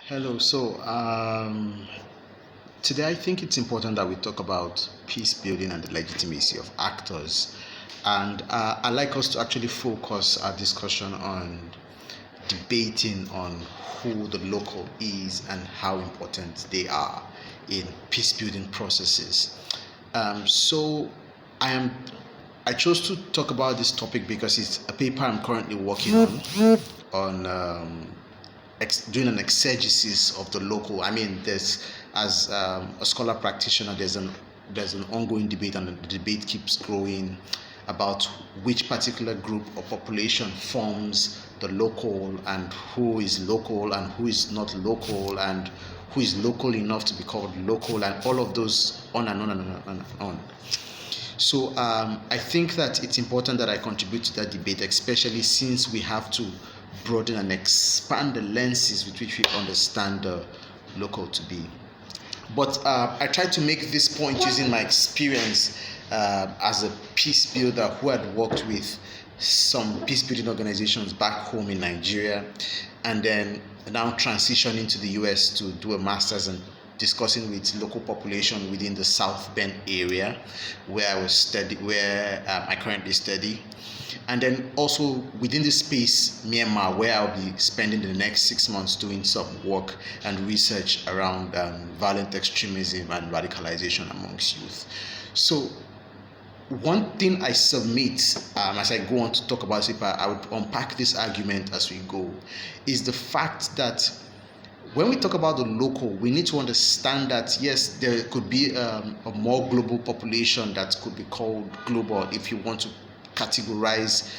Hello. Today I think it's important that we talk about peace building and the legitimacy of actors. And I'd like us to actually focus our discussion on debating on who the local is and how important they are in peace building processes. So I am I chose to talk about this topic because it's a paper I'm currently working on doing an exegesis of the local. I mean, there's as a scholar practitioner, there's an ongoing debate, and the debate keeps growing about which particular group or population forms the local, and who is local and who is not local, and who is local enough to be called local, and all of those on and on and on and on. So I think that it's important that I contribute to that debate, especially since we have to broaden and expand the lenses with which we understand the local to be. But I tried to make this point using my experience as a peace builder who had worked with some peace building organizations back home in Nigeria, and then now transitioning to the US to do a master's and discussing with local population within the South Bend area where I currently study, and then also within the space Myanmar, where I'll be spending the next 6 months doing some work and research around violent extremism and radicalization amongst youth. So one thing I submit as I go on to talk about it, I would unpack this argument as we go, is the fact that when we talk about the local, we need to understand that yes, there could be a more global population that could be called global if you want to categorize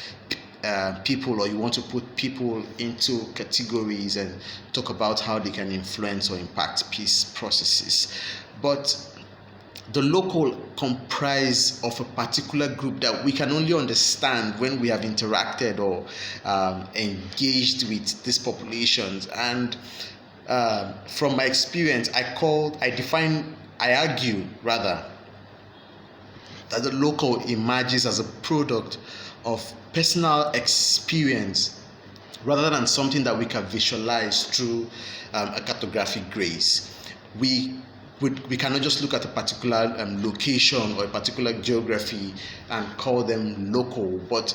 people, or you want to put people into categories and talk about how they can influence or impact peace processes. But the local comprise of a particular group that we can only understand when we have interacted or engaged with these populations. And from my experience, I argue that the local emerges as a product of personal experience rather than something that we can visualize through a cartographic grace. We cannot just look at a particular location or a particular geography and call them local, but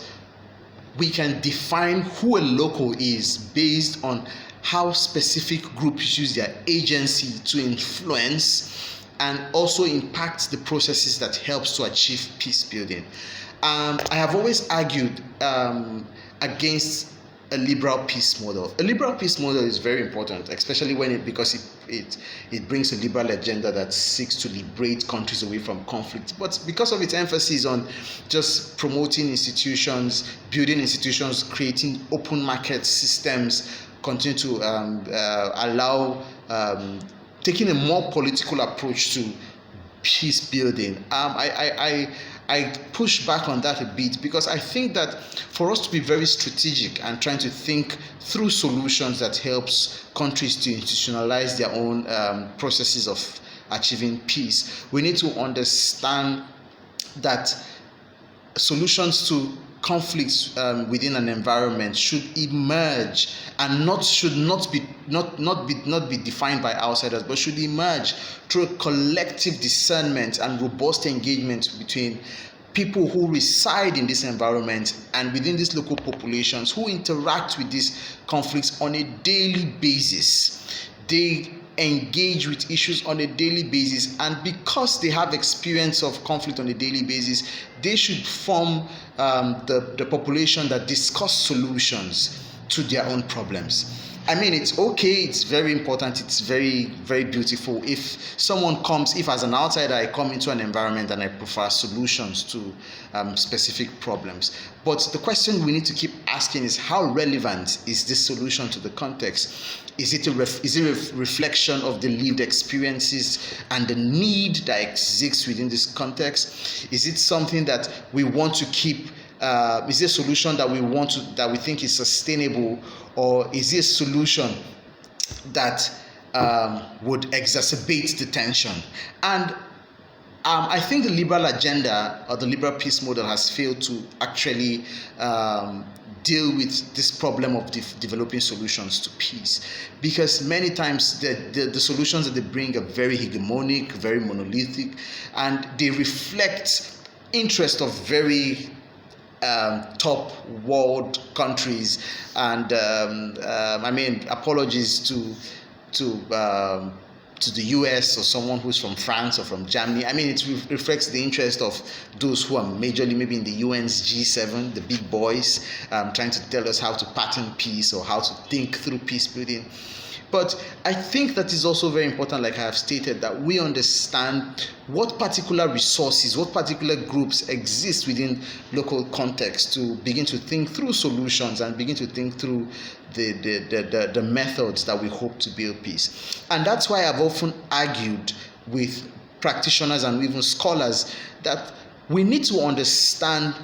we can define who a local is based on how specific groups use their agency to influence and also impact the processes that helps to achieve peace building. I have always argued against a liberal peace model. A liberal peace model is very important, especially because it brings a liberal agenda that seeks to liberate countries away from conflict. But because of its emphasis on just promoting institutions, building institutions, creating open market systems, continue to allow taking a more political approach to peace building. I push back on that a bit because I think that for us to be very strategic and trying to think through solutions that helps countries to institutionalize their own processes of achieving peace, we need to understand that solutions to conflicts within an environment should emerge and should not be defined by outsiders, but should emerge through a collective discernment and robust engagement between people who reside in this environment and within these local populations who interact with these conflicts on a daily basis. They engage with issues on a daily basis, and because they have experience of conflict on a daily basis, they should form the population that discuss solutions to their own problems. I mean, it's okay, it's very important, it's very, very beautiful if as an outsider, I come into an environment and I prefer solutions to specific problems. But the question we need to keep asking is, how relevant is this solution to the context? Is it a reflection of the lived experiences and the need that exists within this context? Is it something that we want to keep? Is it a solution that we think is sustainable, or is it a solution that would exacerbate the tension? And I think the liberal agenda or the liberal peace model has failed to actually deal with this problem of developing solutions to peace, because many times the solutions that they bring are very hegemonic, very monolithic, and they reflect interest of very top world countries. And I mean, apologies to the US or someone who's from France or from Germany. I mean, it reflects the interest of those who are majorly maybe in the UN's G7, the big boys, trying to tell us how to pattern peace or how to think through peace building. But I think that is also very important, like I have stated, that we understand what particular resources, what particular groups exist within local context to begin to think through solutions and begin to think through the methods that we hope to build peace. And that's why I've often argued with practitioners and even scholars that we need to understand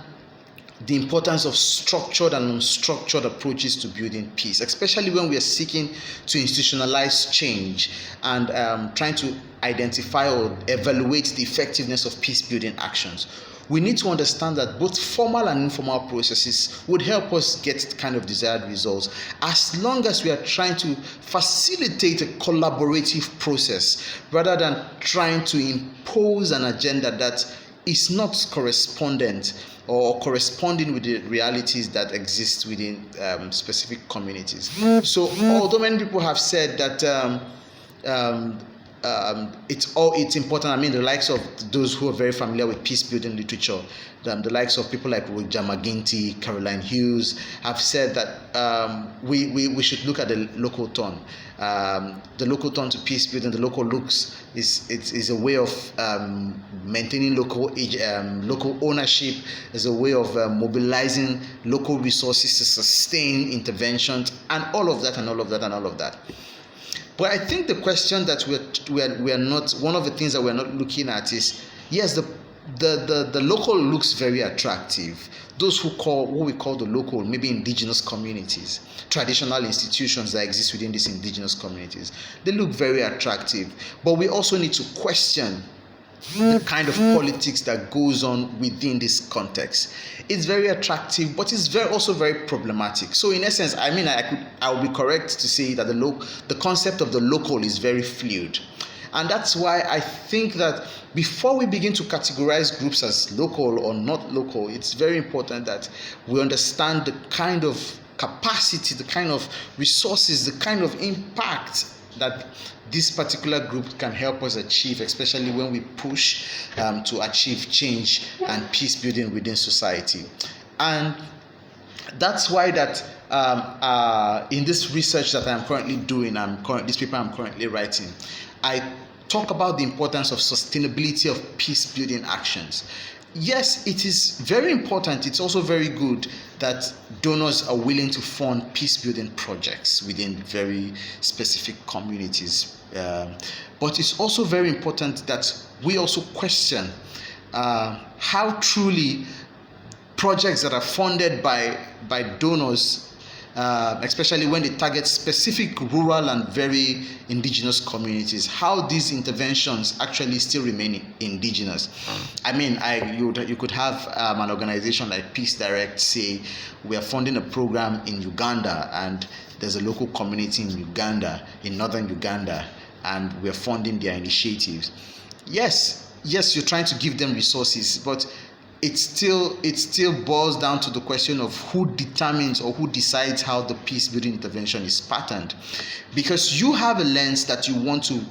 the importance of structured and unstructured approaches to building peace, especially when we are seeking to institutionalize change and trying to identify or evaluate the effectiveness of peace building actions. We need to understand that both formal and informal processes would help us get kind of desired results, as long as we are trying to facilitate a collaborative process rather than trying to impose an agenda that is not correspondent or corresponding with the realities that exist within specific communities. So although many people have said that it's important, I mean, the likes of those who are very familiar with peace building literature, the likes of people like Roger McGinty, Caroline Hughes, have said that we should look at the local tone. The local tone to peace building, the local looks is a way of maintaining local ownership, is a way of mobilizing local resources to sustain interventions, and all of that. But I think the question that we are not, one of the things that we're not looking at is, yes, the local looks very attractive. Those who we call the local, maybe indigenous communities, traditional institutions that exist within these indigenous communities, they look very attractive. But we also need to question the kind of politics that goes on within this context. It's very attractive, but it's also very problematic. So in essence, I mean, I would be correct to say that the concept of the local is very fluid. And that's why I think that before we begin to categorize groups as local or not local, it's very important that we understand the kind of capacity, the kind of resources, the kind of impact that this particular group can help us achieve, especially when we push to achieve change and peace building within society. And that's why that in this research that I'm currently doing, this paper I'm currently writing, I talk about the importance of sustainability of peace building actions. Yes, it is very important. It's also very good that donors are willing to fund peace building projects within very specific communities. But it's also very important that we also question how truly projects that are funded by donors, especially when they target specific rural and very indigenous communities, how these interventions actually still remain indigenous. I mean, you could have an organization like Peace Direct say, we are funding a program in Uganda, and there's a local community in Uganda, in northern Uganda, and we're funding their initiatives. Yes, you're trying to give them resources, but it still boils down to the question of who determines or who decides how the peace building intervention is patterned, because you have a lens that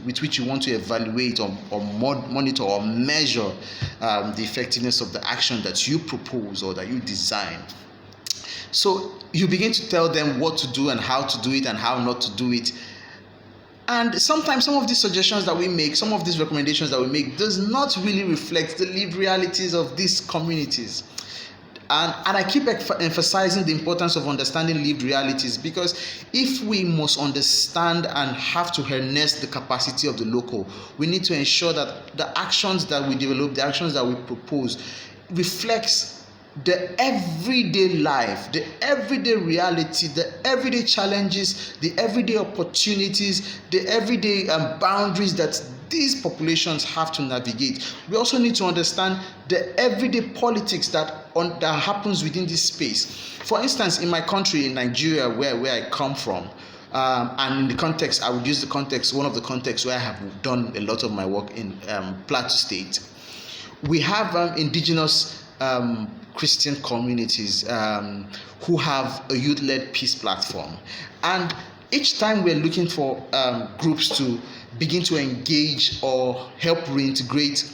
with which you want to evaluate or monitor or measure the effectiveness of the action that you propose or that you design. So you begin to tell them what to do and how to do it and how not to do it. And sometimes some of these suggestions that we make, some of these recommendations that we make, does not really reflect the lived realities of these communities. And I keep emphasizing the importance of understanding lived realities, because if we must understand and have to harness the capacity of the local, we need to ensure that the actions that we develop, the actions that we propose, reflects the everyday life, the everyday reality, the everyday challenges, the everyday opportunities, the everyday boundaries that these populations have to navigate. We also need to understand the everyday politics that happens within this space. For instance, in my country, in Nigeria, where I come from, and in the context, I would use one of the contexts where I have done a lot of my work in Plateau State. We have indigenous Christian communities who have a youth-led peace platform, and each time we're looking for groups to begin to engage or help reintegrate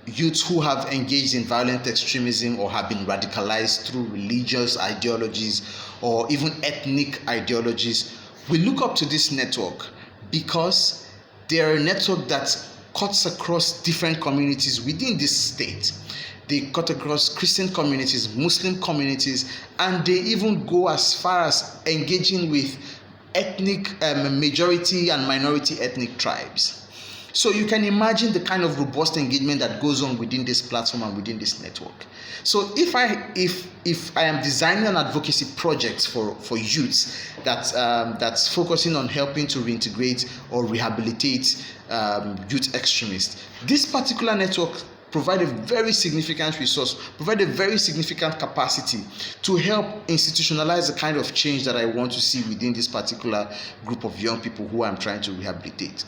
youths who have engaged in violent extremism or have been radicalized through religious ideologies or even ethnic ideologies, we look up to this network because they are a network that cuts across different communities within this state. They cut across Christian communities, Muslim communities, and they even go as far as engaging with ethnic majority and minority ethnic tribes. So you can imagine the kind of robust engagement that goes on within this platform and within this network. So if I am designing an advocacy project for youths that's focusing on helping to reintegrate or rehabilitate youth extremists, this particular network provide a very significant resource, provide a very significant capacity to help institutionalize the kind of change that I want to see within this particular group of young people who I'm trying to rehabilitate.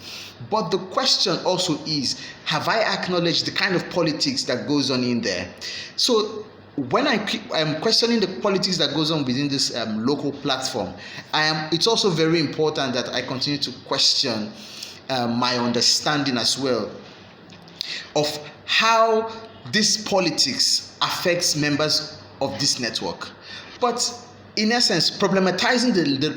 But the question also is, have I acknowledged the kind of politics that goes on in there? So when I'm questioning the politics that goes on within this local platform, it's also very important that I continue to question my understanding as well of how this politics affects members of this network. But in essence, problematizing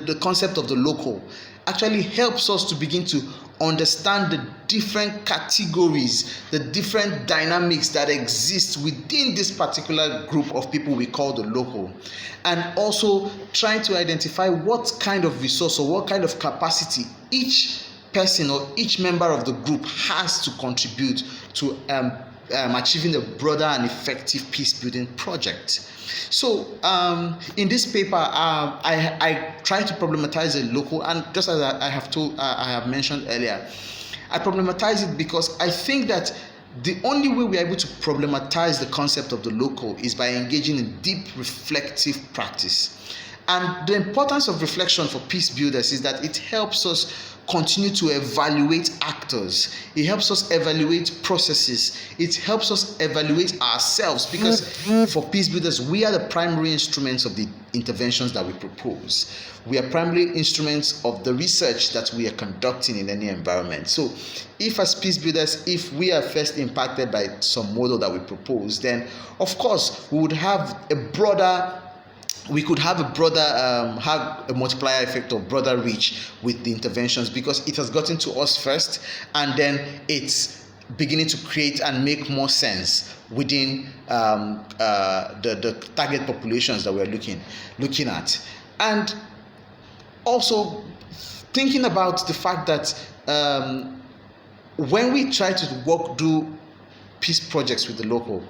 the concept of the local actually helps us to begin to understand the different categories, the different dynamics that exist within this particular group of people we call the local, and also trying to identify what kind of resource or what kind of capacity each person or each member of the group has to contribute to achieving a broader and effective peace-building project. So in this paper, I try to problematize the local, and just as I have mentioned earlier, I problematize it because I think that the only way we are able to problematize the concept of the local is by engaging in deep reflective practice. And the importance of reflection for peace builders is that it helps us continue to evaluate actors. It helps us evaluate processes. It helps us evaluate ourselves, because for peace builders, we are the primary instruments of the interventions that we propose. We are primary instruments of the research that we are conducting in any environment. So if as peace builders, if we are first impacted by some model that we propose, then of course we would have a broader have a multiplier effect or broader reach with the interventions, because it has gotten to us first, and then it's beginning to create and make more sense within the target populations that we're looking at. And also thinking about the fact that when we try to do peace projects with the local,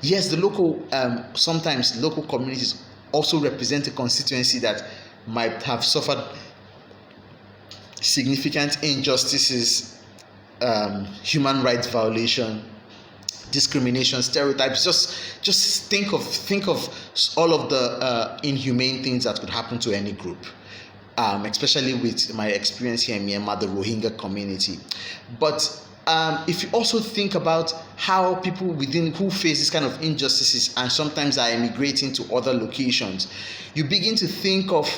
yes, the local sometimes local communities also represent a constituency that might have suffered significant injustices, human rights violation, discrimination, stereotypes. Just think of all of the inhumane things that could happen to any group, especially with my experience here in Myanmar, the Rohingya community. But if you also think about how people who face this kind of injustices and sometimes are emigrating to other locations, you begin to think of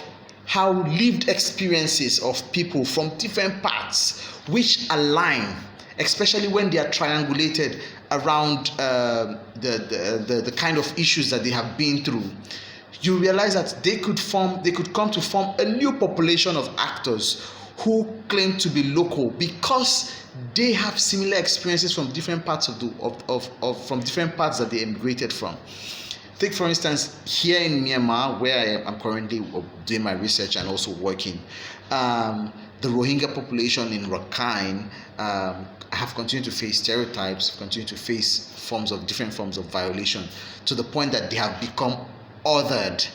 how lived experiences of people from different parts, which align, especially when they are triangulated around the kind of issues that they have been through, you realize that they could come to form a new population of actors who claim to be local because they have similar experiences from different parts from different parts that they immigrated from. Take, for instance, here in Myanmar, where I'm currently doing my research and also working, the Rohingya population in Rakhine have continued to face stereotypes, continue to face different forms of violation, to the point that they have become othered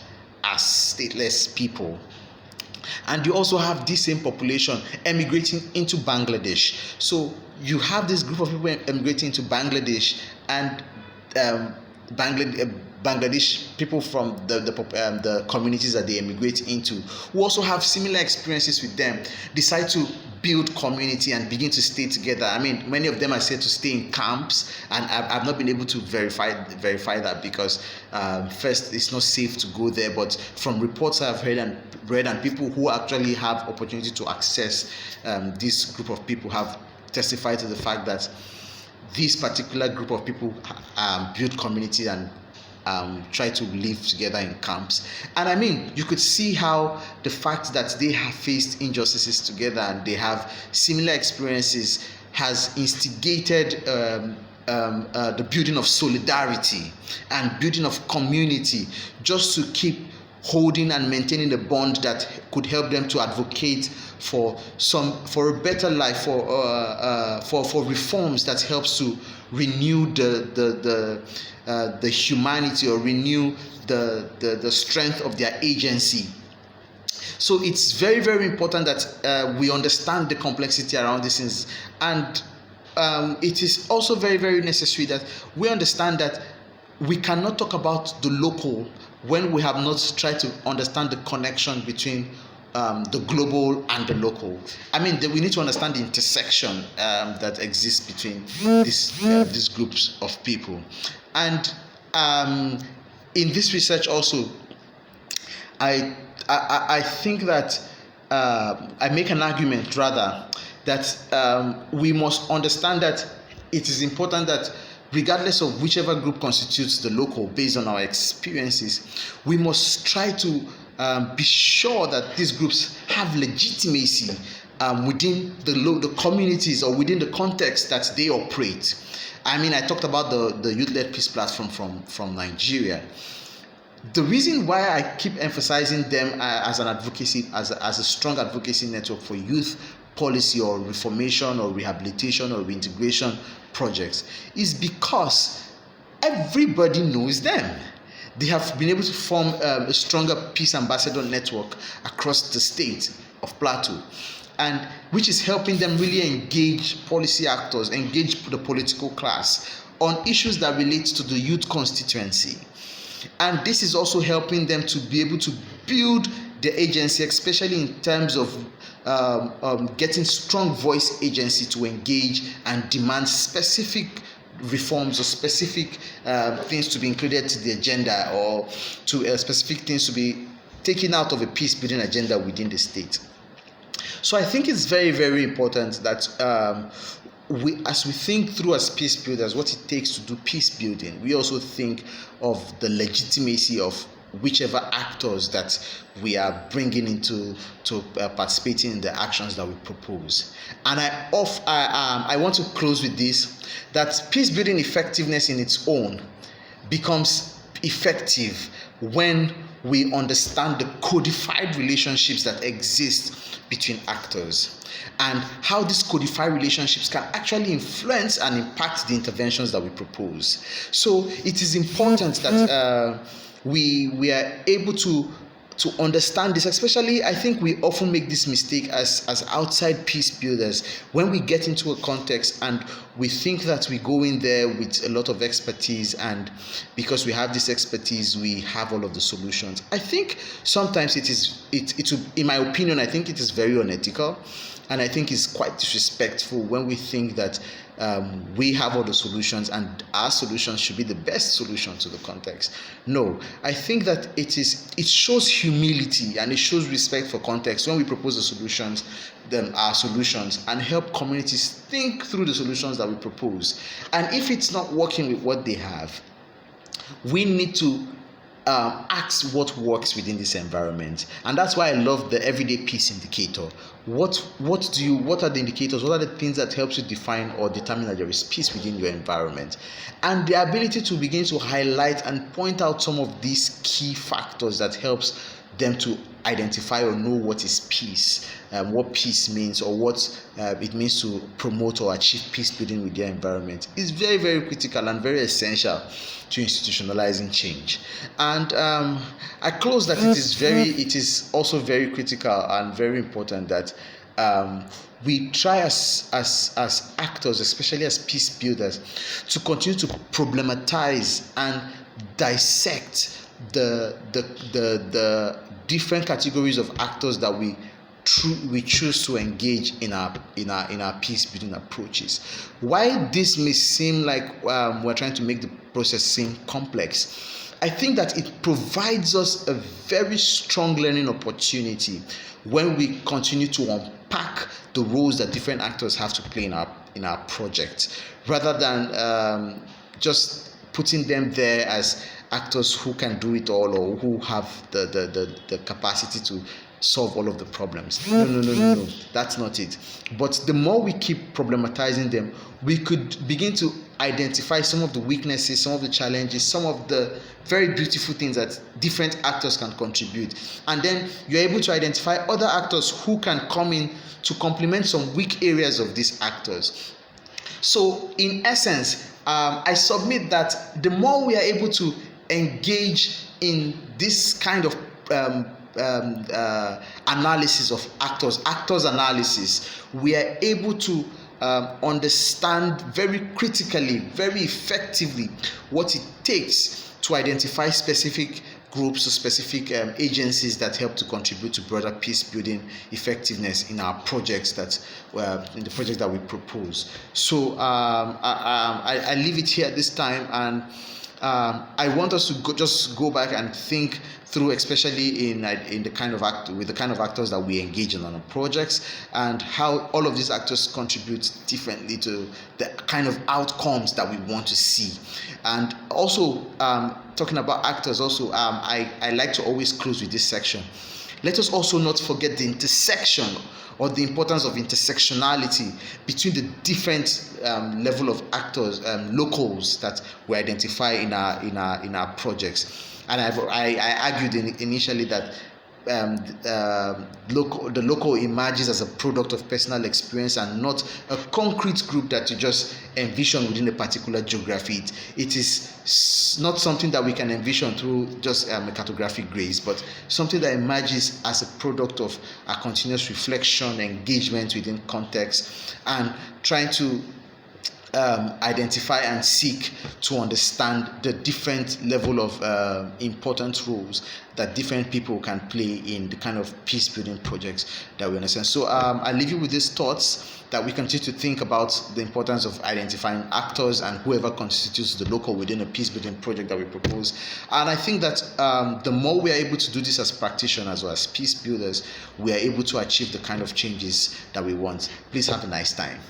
as stateless people. And you also have this same population emigrating into Bangladesh. So you have this group of people emigrating into Bangladesh, and Bangladesh people from the communities that they emigrate into, who also have similar experiences with them, decide to build community and begin to stay together. I mean, many of them are said to stay in camps, and I've not been able to verify that because first, it's not safe to go there. But from reports I've heard and read, and people who actually have opportunity to access this group of people have testified to the fact that this particular group of people build community and try to live together in camps. And I mean, you could see how the fact that they have faced injustices together and they have similar experiences has instigated the building of solidarity and building of community, just to keep holding and maintaining the bond that could help them to advocate for a better life, for reforms that helps to renew the humanity, or renew the strength of their agency. So it's very, very important that we understand the complexity around these things, and it is also very, very necessary that we understand that we cannot talk about the local when we have not tried to understand the connection between the global and the local. I mean, we need to understand the intersection that exists between these groups of people. And in this research also, I think that I make an argument rather that we must understand that it is important that regardless of whichever group constitutes the local, based on our experiences, we must try to be sure that these groups have legitimacy within the communities or within the context that they operate. I mean, I talked about the Youth-Led Peace Platform from Nigeria. The reason why I keep emphasizing them as an advocacy, as a strong advocacy network for youth policy or reformation or rehabilitation or reintegration projects, is because everybody knows them. They have been able to form a stronger peace ambassador network across the state of Plateau, and which is helping them really engage policy actors, engage the political class on issues that relate to the youth constituency. And this is also helping them to be able to build the agency, especially in terms of getting strong voice agency to engage and demand specific reforms or specific things to be included to the agenda, or to specific things to be taken out of a peace building agenda within the state. So I think it's very, very important that as we think through as peace builders what it takes to do peace building, we also think of the legitimacy of whichever actors that we are bringing into participating in the actions that we propose. And I want to close with this, that peace building effectiveness in its own becomes effective when we understand the codified relationships that exist between actors, and how these codified relationships can actually influence and impact the interventions that we propose. So it is important that we are able to understand this. Especially, I think we often make this mistake as outside peace builders, when we get into a context and we think that we go in there with a lot of expertise, and because we have this expertise we have all of the solutions. I think sometimes in my opinion, I think it is very unethical, and I think it's quite disrespectful when we think that we have all the solutions and our solutions should be the best solution to the context. No, I think that it shows humility and it shows respect for context when we propose the solutions, our solutions, and help communities think through the solutions that we propose. And if it's not working with what they have, we need to ask what works within this environment. And that's why I love the everyday peace indicator. What are the indicators? What are the things that helps you define or determine that there is peace within your environment? And the ability to begin to highlight and point out some of these key factors that helps them to identify or know what is peace, what peace means, or what it means to promote or achieve peace building with their environment is very, very critical and very essential to institutionalizing change. And I close that it is also very critical and very important that we try as actors, especially as peace builders, to continue to problematize and dissect the different categories of actors that we choose to engage in our peace building approaches. While this may seem like we're trying to make the process seem complex, I think that it provides us a very strong learning opportunity when we continue to unpack the roles that different actors have to play in our project, rather than just putting them there as actors who can do it all or who have the capacity to solve all of the problems. No, that's not it. But the more we keep problematizing them, we could begin to identify some of the weaknesses, some of the challenges, some of the very beautiful things that different actors can contribute. And then you're able to identify other actors who can come in to complement some weak areas of these actors. So in essence, I submit that the more we are able to engage in this kind of analysis of actors analysis, we are able to understand very critically, very effectively what it takes to identify specific groups or specific agencies that help to contribute to broader peace building effectiveness in our projects in the projects that we propose. So I leave it here at this time, and I want us to just go back and think through, especially in the kind of actors that we engage in on our projects, and how all of these actors contribute differently to the kind of outcomes that we want to see. And also, talking about actors, also I like to always close with this section. Let us also not forget the intersection or the importance of intersectionality between the different level of actors, locals that we identify in our projects. And I argued initially that the local emerges as a product of personal experience and not a concrete group that you just envision within a particular geography. It is not something that we can envision through just a cartographic grace, but something that emerges as a product of a continuous reflection, engagement within context, and trying to identify and seek to understand the different level of important roles that different people can play in the kind of peace building projects that we understand. So I leave you with these thoughts, that we continue to think about the importance of identifying actors and whoever constitutes the local within a peace building project that we propose. And I think that the more we are able to do this as practitioners or as peace builders, we are able to achieve the kind of changes that we want. Please have a nice time.